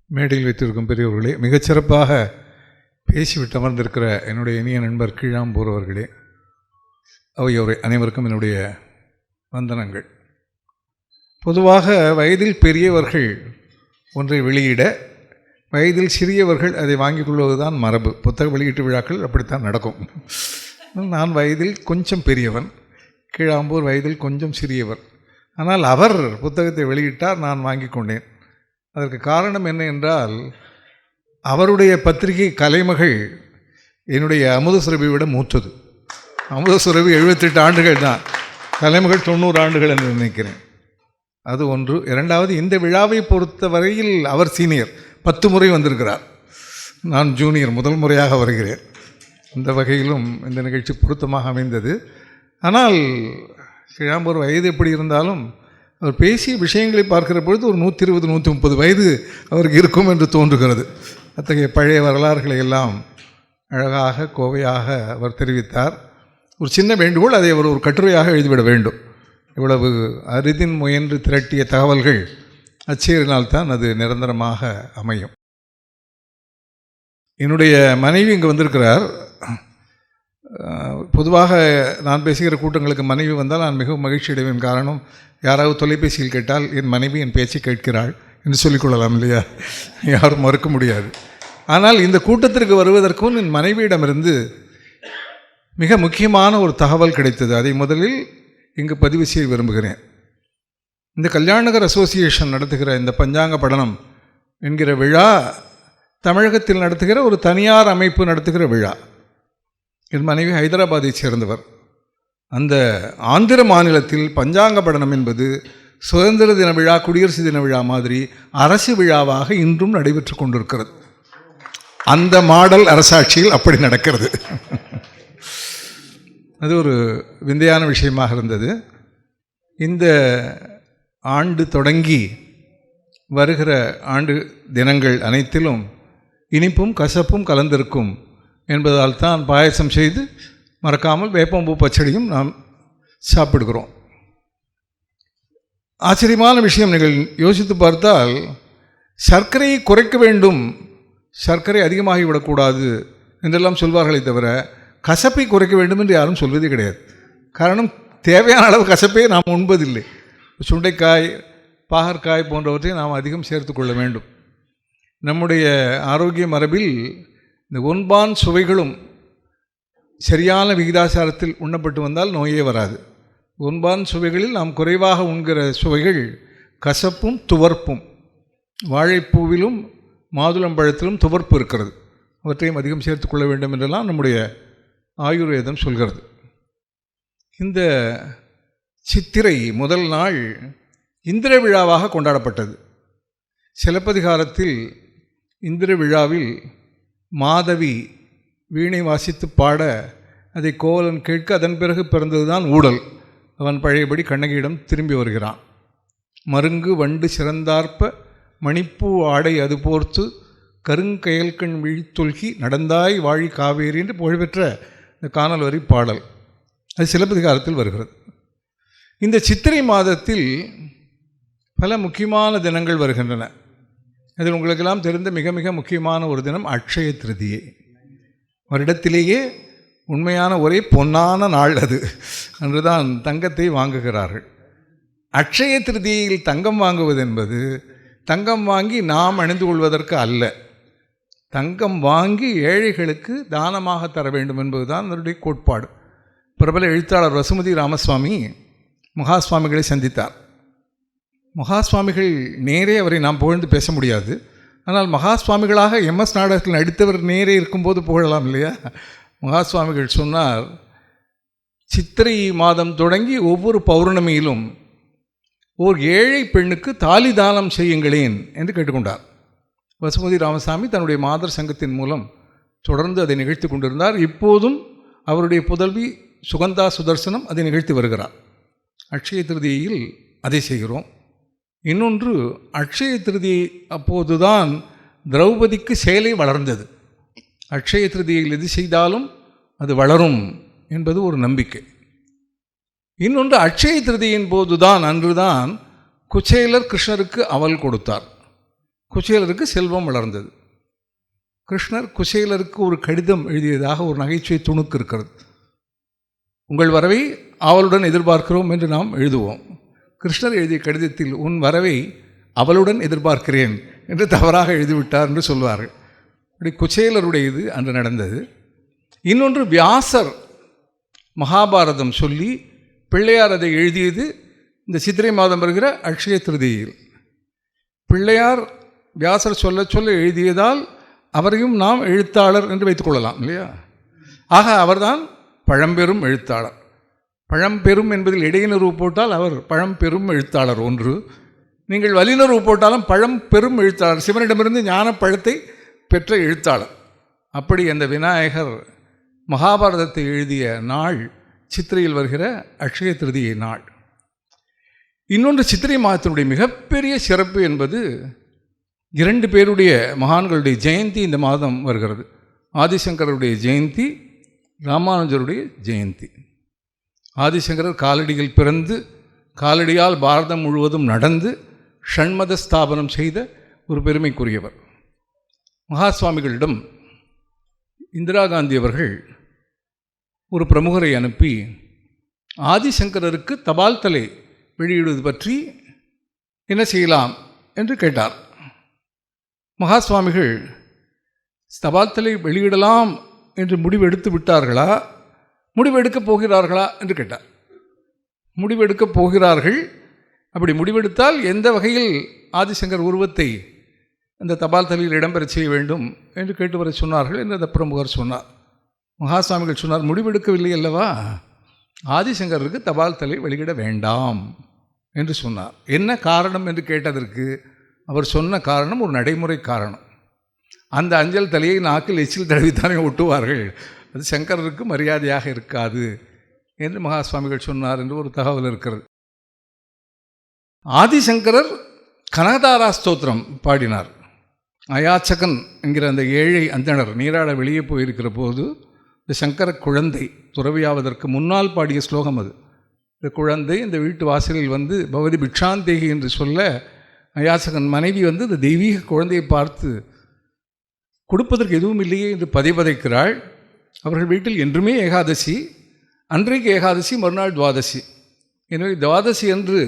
மேடையில் வைத்திருக்கும் பெரியவர்களே, மிகச்சிறப்பாக பேசிவிட்டு அமர்ந்திருக்கிற என்னுடைய இனிய நண்பர் கீழாம்பூர் அவர்களே, அவையோரை அனைவருக்கும் என்னுடைய வந்தனங்கள். பொதுவாக வயதில் பெரியவர்கள் ஒன்றை வெளியிட, வயதில் சிறியவர்கள் அதை வாங்கிக் கொள்வதுதான் மரபு. புத்தக வெளியீட்டு விழாக்கள் அப்படித்தான் நடக்கும். நான் வயதில் கொஞ்சம் பெரியவன், கீழாம்பூர் வயதில் கொஞ்சம் சிறியவர். ஆனால் அவர் புத்தகத்தை வெளியிட்டார், நான் வாங்கி கொண்டேன். அதற்கு காரணம் என்ன என்றால், அவருடைய பத்திரிகை கலைமகள் என்னுடைய அமுத சுரபியை விட மூத்தது. அமுத சுரபி 78 ஆண்டுகள் தான், கலைமகள் 90 ஆண்டுகள் என்று நினைக்கிறேன். அது ஒன்று. இரண்டாவது, இந்த விழாவை பொறுத்த வரையில் அவர் சீனியர், 10 முறை வந்திருக்கிறார். நான் ஜூனியர், முதல் முறையாக வருகிறேன். இந்த வகையிலும் இந்த நிகழ்ச்சி பொருத்தமாக அமைந்தது. ஆனால் கீழாம்பூர் வயது எப்படி இருந்தாலும் அவர் பேசிய விஷயங்களை பார்க்கிற பொழுது ஒரு 120, 130 வயது அவருக்கு இருக்கும் என்று தோன்றுகிறது. அத்தகைய பழைய வரலாறுகளை எல்லாம் அழகாக கோவையாக அவர் தெரிவித்தார். ஒரு சின்ன வேண்டுகோள், அதை அவர் ஒரு கட்டுரையாக எழுதிவிட வேண்டும். இவ்வளவு அரிதின் முயன்று திரட்டிய தகவல்கள் அச்சேரினால்தான் அது நிரந்தரமாக அமையும். என்னுடைய மனைவி இங்கே வந்திருக்கிறார். பொதுவாக நான் பேசுகிற கூட்டங்களுக்கு மனைவி வந்தால் நான் மிகவும் மகிழ்ச்சி அடைவேன். காரணம், யாராவது தொலைபேசியில் கேட்டால் என் மனைவி என் பேச்சை கேட்கிறாள் என்று சொல்லிக்கொள்ளலாம் இல்லையா? யாரும் மறுக்க முடியாது. ஆனால் இந்த கூட்டத்திற்கு வருவதற்கும் என் மனைவியிடமிருந்து மிக முக்கியமான ஒரு தகவல் கிடைத்தது. அதை முதலில் இங்கு பதிவு செய்ய விரும்புகிறேன். இந்த கல்யாணகர் அசோசியேஷன் நடத்துகிற இந்த பஞ்சாங்க படனம் என்கிற விழா தமிழகத்தில் நடத்துகிற ஒரு தனியார் அமைப்பு நடத்துகிற விழா. என் மனைவி ஹைதராபாத்தை சேர்ந்தவர். அந்த ஆந்திர மாநிலத்தில் பஞ்சாங்க படனம் என்பது சுதந்திர தின விழா, குடியரசு தின விழா மாதிரி அரசு விழாவாக இன்றும் நடைபெற்று கொண்டிருக்கிறது. அந்த மாடல் அரசாட்சியில் அப்படி நடக்கிறது. அது ஒரு விந்தையான விஷயமாக இருந்தது. இந்த ஆண்டு தொடங்கி வருகிற ஆண்டு தினங்கள் அனைத்திலும் இனிப்பும் கசப்பும் கலந்திருக்கும் என்பதால் தான் பாயசம் செய்து மறக்காமல் வேப்பம்பூ பச்சடியும் நாம் சாப்பிடுகிறோம். ஆச்சரியமான விஷயம், நீங்கள் யோசித்து பார்த்தால் சர்க்கரையை குறைக்க வேண்டும், சர்க்கரை அதிகமாகிவிடக்கூடாது என்றெல்லாம் சொல்வார்களே தவிர கசப்பை குறைக்க வேண்டும் என்று யாரும் சொல்வதே கிடையாது. காரணம், தேவையான அளவு கசப்பை நாம் உண்பதில்லை. சுண்டைக்காய், பாகற்காய் போன்றவற்றை நாம் அதிகம் சேர்த்து கொள்ள வேண்டும். நம்முடைய ஆரோக்கிய மரபில் இந்த ஒன்பான் சுவைகளும் சரியான விகிதாசாரத்தில் உண்ணப்பட்டு வந்தால் நோயே வராது. ஒன்பான் சுவைகளில் நாம் குறைவாக உண்கிற சுவைகள் கசப்பும் துவர்ப்பும். வாழைப்பூவிலும் மாதுளம்பழத்திலும் துவர்ப்பு இருக்கிறது, அவற்றையும் அதிகம் சேர்த்து கொள்ள வேண்டும் என்றெல்லாம் நம்முடைய ஆயுர்வேதம் சொல்கிறது. இந்த சித்திரை முதல் நாள் இந்திர விழாவாக கொண்டாடப்பட்டது. சிலப்பதிகாரத்தில் இந்திர விழாவில் மாதவி வீணை வாசித்து பாட அதை கோவலன் கேட்க அதன் பிறகு பிறந்ததுதான் ஊடல். அவன் பழையபடி கண்ணகியிடம் திரும்பி வருகிறான். மருங்கு வண்டு சிறந்தார்ப்ப மணிப்பூ ஆடை அது போர்த்து கருங்கயல்கண் விழித்தொல்கி நடந்தாய் வாழி காவேரி என்று புகழ்பெற்ற இந்த காணல் வரி பாடல். அது சிலப்பதிகாரத்தில் வருகிறது. இந்த சித்திரை மாதத்தில் பல முக்கியமான தினங்கள் வருகின்றன. அதில் உங்களுக்கெல்லாம் தெரிந்த மிக மிக முக்கியமான ஒரு தினம் அக்ஷய திருதியை. வருடத்திலேயே உண்மையான ஒரே பொன்னான நாள் அது. அன்றுதான் தங்கத்தை வாங்குகிறார்கள். அக்ஷய திருதியில் தங்கம் வாங்குவது என்பது தங்கம் வாங்கி நாம் அணிந்து கொள்வதற்கு அல்ல, தங்கம் வாங்கி ஏழைகளுக்கு தானமாக தர வேண்டும் என்பதுதான் அதனுடைய கோட்பாடு. பிரபல எழுத்தாளர் வசுமதி ராமசுவாமி மகாஸ்வாமிகளை சந்தித்தார். மகாஸ்வாமிகள் நேரே அவரை நாம் புகழ்ந்து பேச முடியாது. ஆனால் மகாஸ்வாமிகளாக MS நாடகத்தில் நடித்தவர் நேரே இருக்கும்போது புகழலாம் இல்லையா? மகாஸ்வாமிகள் சொன்னார், சித்திரை மாதம் தொடங்கி ஒவ்வொரு பௌர்ணமியிலும் ஓர் ஏழை பெண்ணுக்கு தாலி தானம் செய்யுங்களேன் என்று கேட்டுக்கொண்டார். வசுமதி ராமசாமி தன்னுடைய மாதர் சங்கத்தின் மூலம் தொடர்ந்து அதை நிகழ்த்தி கொண்டிருந்தார். இப்போதும் அவருடைய புதல்வி சுகந்தா சுதர்சனம் அதை நிகழ்த்தி வருகிறார். அக்ஷய திருதியில் அதை செய்கிறோம். இன்னொன்று, அக்ஷய திருதியை அப்போதுதான் திரௌபதிக்கு சேலை வளர்ந்தது. அக்ஷய திருதியில் எது செய்தாலும் அது வளரும் என்பது ஒரு நம்பிக்கை. இன்னொன்று, அக்ஷய திருதியின் போதுதான், அன்றுதான் குச்சேலர் கிருஷ்ணருக்கு அவல் கொடுத்தார். குசேலருக்கு செல்வம் வளர்ந்தது. கிருஷ்ணர் குசேலருக்கு ஒரு கடிதம் எழுதியதாக ஒரு நகைச்சுவை துணுக்கு இருக்கிறது. உங்கள் வரவை அவளுடன் எதிர்பார்க்கிறோம் என்று நாம் எழுதுவோம். கிருஷ்ணர் எழுதிய கடிதத்தில் உன் வரவை அவளுடன் எதிர்பார்க்கிறேன் என்று தவறாக எழுதிவிட்டார் என்று சொல்வார்கள். இப்படி குசேலருடைய இது அன்று நடந்தது. இன்னொன்று, வியாசர் மகாபாரதம் சொல்லி பிள்ளையார் அதை எழுதியது இந்த சித்திரை மாதம் வருகிற அக்ஷய திருதியில். பிள்ளையார் வியாசர் சொல்ல சொல்ல எழுதியதால் அவரையும் நாம் எழுத்தாளர் என்று வைத்துக்கொள்ளலாம் இல்லையா? ஆக அவர்தான் பழம்பெரும் எழுத்தாளர். பழம்பெரும் என்பதில் இடையினருவு போட்டால் அவர் பழம்பெரும் எழுத்தாளர் ஒன்று. நீங்கள் வல்லினருவு போட்டாலும் பழம்பெரும் எழுத்தாளர், சிவனிடமிருந்து ஞான பழத்தை பெற்ற எழுத்தாளர். அப்படி அந்த விநாயகர் மகாபாரதத்தை எழுதிய நாள் சித்திரையில் வருகிற அக்ஷய திருதியை நாள். இன்னொன்று, சித்திரை மாதத்தினுடைய மிகப்பெரிய சிறப்பு என்பது 2 பேருடைய மகான்களுடைய ஜெயந்தி இந்த மாதம் வருகிறது. ஆதிசங்கருடைய ஜெயந்தி, ராமானுஜருடைய ஜெயந்தி. ஆதிசங்கரர் காலடியில் பிறந்து காலடியால் பாரதம் முழுவதும் நடந்து ஷண்மத ஸ்தாபனம் செய்த ஒரு பெருமைக்குரியவர். மகாசுவாமிகளிடம் இந்திரா காந்தி அவர்கள் ஒரு பிரமுகரை அனுப்பி ஆதிசங்கரருக்கு தபால் தலை வெளியிடுவது பற்றி என்ன செய்யலாம் என்று கேட்டார். மகாசுவாமிகள் தபால் தலை வெளியிடலாம் என்று முடிவெடுத்து விட்டார்களா, முடிவெடுக்கப் போகிறார்களா என்று கேட்டார். முடிவெடுக்கப் போகிறார்கள். அப்படி முடிவெடுத்தால் எந்த வகையில் ஆதிசங்கர் உருவத்தை அந்த தபால் தலையில் இடம்பெற செய்ய வேண்டும் என்று கேட்டு வர சொன்னார்கள் என்று அந்த பிரமுகர் சொன்னார். மகாசுவாமிகள் சொன்னார், முடிவெடுக்கவில்லை அல்லவா, ஆதிசங்கருக்கு தபால் தலை வெளியிட வேண்டாம் என்று சொன்னார். என்ன காரணம் என்று கேட்டதற்கு அவர் சொன்ன காரணம் ஒரு நடைமுறை காரணம். அந்த அஞ்சல் தலையை நாக்கில் எச்சில் தடவித்தானே ஒட்டுவார்கள், அது சங்கரருக்கு மரியாதையாக இருக்காது என்று மகாசுவாமிகள் சொன்னார் என்று ஒரு தகவல் இருக்கிறது. ஆதிசங்கரர் கனகதாரா ஸ்தோத்திரம் பாடினார். அயாச்சகன் என்கிற அந்த ஏழை அந்தணர் நீராட வெளியே போயிருக்கிற போது இந்த சங்கர குழந்தை துறவியாவதற்கு முன்னால் பாடிய ஸ்லோகம் அது. இந்த குழந்தை இந்த வீட்டு வாசலில் வந்து பவதி பிக்ஷாந்தேகி என்று சொல்ல, அயாசகன் மனைவி வந்து இந்த தெய்வீக குழந்தையை பார்த்து கொடுப்பதற்கு எதுவும் இல்லையே என்று பதைக்கிறாள். அவர்கள் வீட்டில் என்றுமே ஏகாதசி, அன்றைக்கு ஏகாதசி, மறுநாள் துவாதசி. எனவே துவாதசி என்று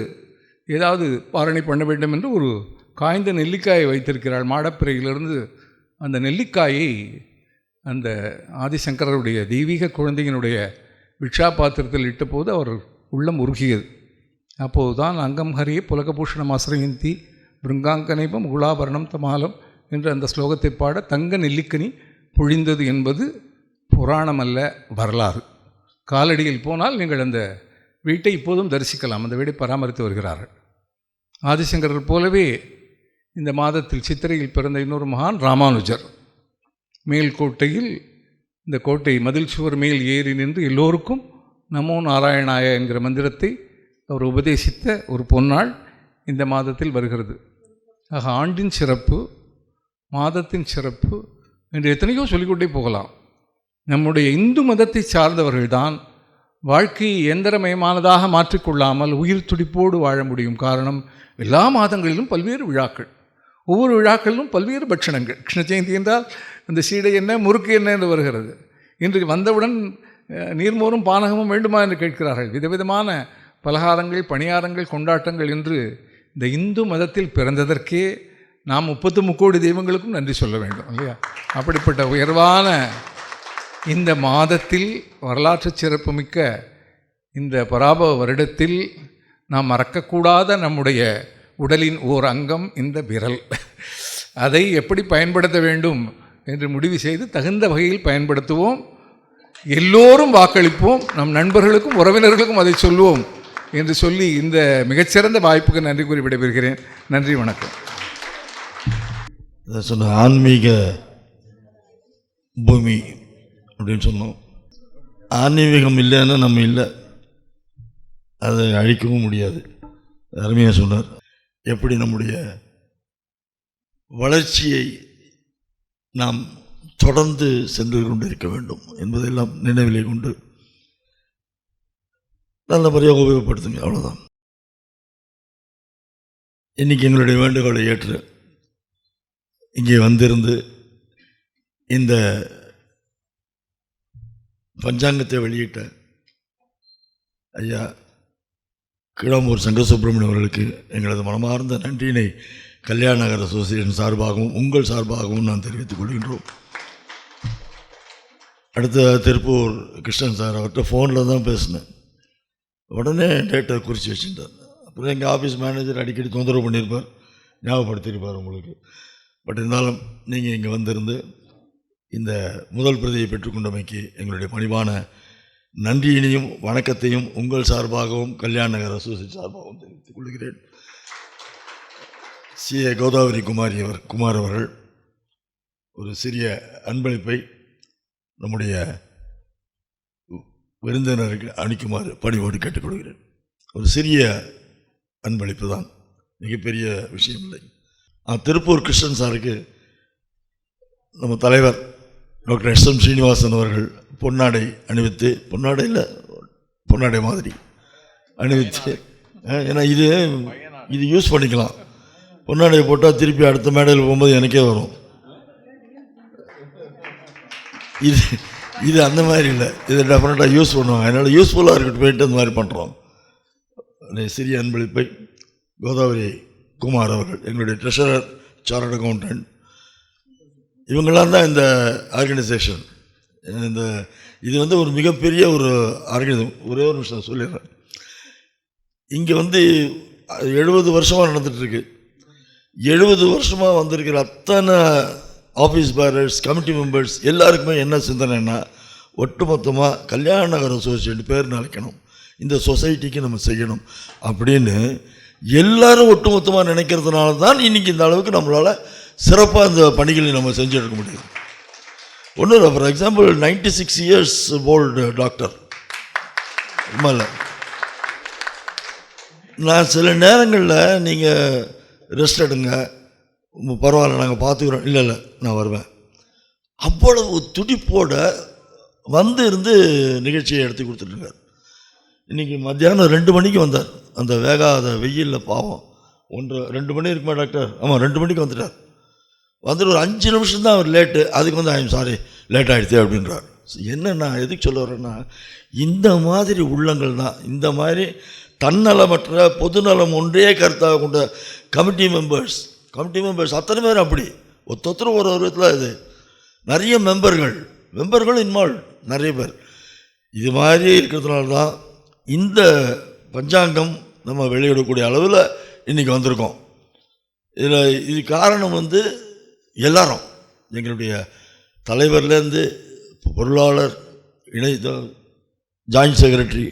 ஏதாவது பாரணை பண்ண வேண்டும் என்று ஒரு காய்ந்த நெல்லிக்காயை வைத்திருக்கிறாள். மாடப்பிறையிலிருந்து அந்த நெல்லிக்காயை அந்த ஆதிசங்கரருடைய தெய்வீக குழந்தையினுடைய பிக்ஷா பாத்திரத்தில் இட்டபோது அவர் உள்ளம் உருகியது. அப்போது தான் அங்கம் ஹரியே புலகபூஷணம் ஆசிரயந்தி பிருங்காங்கனைபம் குலாபரணம் தமாலம் என்று அந்த ஸ்லோகத்தை பாட தங்க நெல்லிக்கனி பொழிந்தது என்பது புராணம் அல்ல, வரலாறு. காலடியில் போனால் நீங்கள் அந்த வீட்டை இப்போதும் தரிசிக்கலாம். அந்த வீடை பராமரித்து வருகிறார்கள். ஆதிசங்கரர் போலவே இந்த மாதத்தில் சித்திரையில் பிறந்த இன்னொரு மகான் ராமானுஜர். மேல்கோட்டையில் இந்த கோட்டை மதில் சுவர் மேல் ஏறி நின்று எல்லோருக்கும் நமோ நாராயணாய என்கிற மந்திரத்தை அவர் உபதேசித்த ஒரு பொன்னாள் இந்த மாதத்தில் வருகிறது. ஆக ஆண்டின் சிறப்பு, மாதத்தின் சிறப்பு என்று எத்தனையோ சொல்லிக்கொண்டே போகலாம். நம்முடைய இந்து மதத்தை சார்ந்தவர்கள்தான் வாழ்க்கையை இயந்திரமயமானதாக மாற்றிக்கொள்ளாமல் உயிர் துடிப்போடு வாழ முடியும். காரணம், எல்லா மாதங்களிலும் பல்வேறு விழாக்கள், ஒவ்வொரு விழாக்களிலும் பல்வேறு பட்சணங்கள். கிருஷ்ண ஜெயந்தி என்றால் இந்த சீடை என்ன, முறுக்கு என்ன என்று வருகிறது. இன்று வந்தவுடன் நீர்மோரும் பானகமும் வேண்டுமா என்று கேட்கிறார்கள். விதவிதமான பலகாரங்கள், பணியாரங்கள், கொண்டாட்டங்கள் என்று இந்த இந்து மதத்தில் பிறந்ததற்கே நாம் 33 கோடி தெய்வங்களுக்கும் நன்றி சொல்ல வேண்டும் இல்லையா? அப்படிப்பட்ட உயர்வான இந்த மாதத்தில், வரலாற்று சிறப்புமிக்க இந்த பராபவ வருடத்தில் நாம் மறக்கக்கூடாத நம்முடைய உடலின் ஓர் அங்கம் இந்த விரல். அதை எப்படி பயன்படுத்த வேண்டும் என்று முடிவு செய்து தகுந்த வகையில் பயன்படுத்துவோம். எல்லோரும் வாக்களிப்போம், நம் நண்பர்களுக்கும் உறவினர்களுக்கும் அதை சொல்லுவோம் என்று சொல்லி இந்த மிகச்சிறந்த வாய்ப்புக்கு நன்றி கூறி விடைபெறுகிறேன். நன்றி, வணக்கம். சொன்ன ஆன்மீக பூமி அப்படின்னு சொன்னோம். ஆன்மீகம் இல்லைன்னா நம்ம இல்லை, அதை அழிக்கவும் முடியாது. அருமையாக சொன்னார். எப்படி நம்முடைய வளர்ச்சியை நாம் தொடர்ந்து சென்று கொண்டிருக்க வேண்டும் என்பதெல்லாம் நினைவிலே கொண்டு நல்ல முறையாக உபயோகப்படுத்துங்க. அவ்வளோதான். இன்றைக்கி எங்களுடைய வேண்டுகோளை ஏற்று இங்கே வந்திருந்து இந்த பஞ்சாங்கத்தை வெளியிட்ட ஐயா கீழாமூர் சங்கசுப்பிரமணியம் அவர்களுக்கு எங்களது மனமார்ந்த நன்றியினை கல்யாண நகர் அசோசியேஷன் சார்பாகவும் உங்கள் சார்பாகவும் நான் தெரிவித்துக் கொள்கின்றோம். அடுத்த திருப்பூர் கிருஷ்ணன் சார் அவர்கிட்ட ஃபோனில் தான் பேசினேன். உடனே டேட்டை குறித்து வச்சுட்டார். அப்புறம் எங்கள் ஆஃபீஸ் மேனேஜர் அடிக்கடி தொந்தரவு பண்ணியிருப்பார், ஞாபகப்படுத்தியிருப்பார் உங்களுக்கு. பட் இருந்தாலும் நீங்கள் இங்கே வந்திருந்து இந்த முதல் பிரதியை பெற்றுக்கொண்டமைக்கு எங்களுடைய பணிவான நன்றியினையும் வணக்கத்தையும் உங்கள் சார்பாகவும் கல்யாண நகர் அசோசியேஷன் சார்பாகவும் தெரிவித்துக் கொள்கிறேன். CA கோதாவரி குமார் அவர்கள் ஒரு சிறிய அன்பளிப்பை நம்முடைய விருந்தினருக்கு அளிக்குமாறு பணிவோடு கேட்டுக்கொள்கிறேன். ஒரு சிறிய அன்பளிப்பு தான், மிகப்பெரிய விஷயம் இல்லை. திருப்பூர் கிருஷ்ணன் சாருக்கு நம்ம தலைவர் டாக்டர் SM ஸ்ரீனிவாசன் அவர்கள் பொன்னாடை அணிவித்து, பொன்னாடை மாதிரி அணிவித்து, ஏன்னா இது யூஸ் பண்ணிக்கலாம். பொன்னாடையை போட்டால் திருப்பி அடுத்த மேடையில் போகும்போது எனக்கே வரும். இது அந்த மாதிரி இல்லை, இதை டெஃபினட்டாக யூஸ் பண்ணுவாங்க. அதனால் யூஸ்ஃபுல்லாக இருக்கட்டும் போயிட்டு அந்த மாதிரி பண்ணுறோம். சிறிய அன்பளிப்பை கோதாவரி குமார் அவர்கள், எங்களுடைய ட்ரெஷரர், சார்ட்டர்ட் அக்கௌண்டன்ட், இவங்களாம் தான் இந்த ஆர்கனைசேஷன். இது ஒரு மிகப்பெரிய ஒரு ஆர்கனைசேஷன். ஒரே ஒரு நிமிஷம் சொல்லிடுறேன். இங்கே 70 வருஷமாக நடந்துகிட்ருக்கு. 70 வருஷமாக வந்திருக்கிற அத்தனை ஆஃபீஸ் பேரர்ஸ், கமிட்டி மெம்பர்ஸ் எல்லாருக்குமே என்ன சிந்தனைன்னா, ஒட்டுமொத்தமாக கல்யாண நகர் அசோசியேஷன் பேர் நினைக்கணும், இந்த சொசைட்டிக்கு நம்ம செய்யணும் அப்படின்னு எல்லாரும் ஒட்டுமொத்தமாக நினைக்கிறதுனால தான் இன்றைக்கி இந்த அளவுக்கு நம்மளால் சிறப்பாக இந்த பணிகளை நம்ம செஞ்சுருக்க முடியும். ஒன்றும் இல்லை, for example 96 years old doctor இல்லை, நான் சில நேரங்களில் நீங்கள் ரெஸ்ட் எடுங்க, பரவாயில்ல நாங்கள் பார்த்துக்குறோம், இல்லை நான் வருவேன், அவ்வளவு துடிப்போட இருந்து நிகழ்ச்சியை எடுத்து கொடுத்துட்ருக்கார். இன்றைக்கி மத்தியானம் 2 மணிக்கு வந்தார். அந்த வேகாத வெயிலில் பாவம் 1-2 மணி இருக்குமா டாக்டர்? ஆமாம், 2 மணிக்கு வந்துட்டார். வந்துட்டு ஒரு 5 நிமிஷம் தான் அவர் லேட்டு. அதுக்கு ஐம் சாரி லேட் ஆகிடுச்சு அப்படின்றார். என்னென்னா எதுக்கு சொல்ல வரேன்னா, இந்த மாதிரி உள்ளங்கள் தான், இந்த மாதிரி தன்னலமற்ற பொதுநலம் ஒன்றே கருத்தாக கொண்ட கமிட்டி மெம்பர்ஸ் அத்தனை பேர் அப்படி ஒருத்தரும் ஒரு விதத்தில் இது நிறைய மெம்பர்கள் இன்வால்வ் நிறைய பேர். இது மாதிரி இருக்கிறதுனால தான் இந்த பஞ்சாங்கம் நம்ம வெளியிடக்கூடிய அளவில் இன்றைக்கி வந்திருக்கோம். இது காரணம் எல்லாரும், எங்களுடைய தலைவர்லேருந்து பொருளாளர், ஜாயின்ட் செக்ரட்டரி,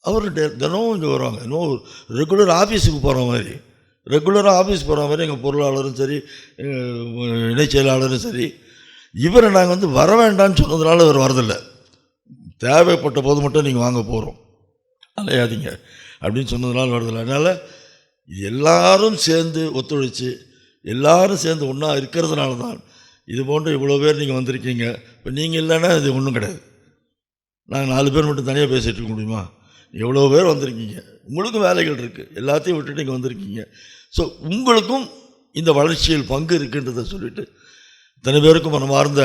அவர் தினமும் இங்கே வருவாங்க. இன்னும் ரெகுலர் ஆஃபீஸுக்கு போகிற மாதிரி, எங்கள் பொருளாளரும் சரி, இணைச் செயலாளரும் சரி, இவரை நாங்கள் வர வேண்டாம்னு சொன்னதுனால இவர் வரதில்லை. தேவைப்பட்ட போது மட்டும் நீங்கள் வாங்க போகிறோம், அலையாதீங்க அப்படின்னு சொன்னதுனால வரதில்லை. அதனால் எல்லாரும் சேர்ந்து ஒத்துழைச்சி, எல்லாரும் சேர்ந்து ஒன்றா இருக்கிறதுனால தான் இது போன்ற இவ்வளோ பேர் நீங்கள் வந்திருக்கீங்க. இப்போ நீங்கள் இல்லைன்னா இது ஒன்றும் கிடையாது. நாங்கள் 4 பேர் மட்டும் தனியாக பேசிகிட்டு இருக்க முடியுமா? எவ்வளோ பேர் வந்திருக்கீங்க, உங்களுக்கும் வேலைகள் இருக்குது, எல்லாத்தையும் விட்டுட்டு இங்கே வந்திருக்கீங்க. ஸோ உங்களுக்கும் இந்த வளர்ச்சியில் பங்கு இருக்குன்றதை சொல்லிவிட்டு இத்தனை பேருக்கும் மனமார்ந்த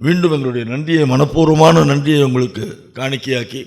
மீண்டும் எங்களுடைய நன்றியை, மனப்பூர்வமான நன்றியை உங்களுக்கு காணிக்கையாக்கி